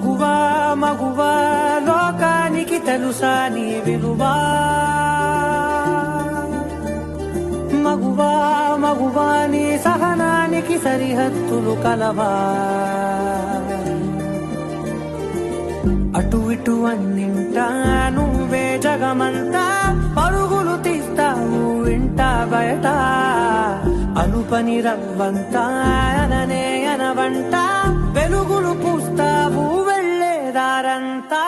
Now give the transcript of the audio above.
మగువా మగువా లోకానికి తెలుసా నీ విలువా మగువా మగువా నీ సహనానికి సరిహద్దులు కలవా అటు ఇటు అన్నింటా నువ్వే జగమంతా పరుగులు తీస్తావు ఇంట బయట అనుపని రవ్వంతా అననే అనవంట వెలుగులు పూస్తావు వెళ్ళేదారంతా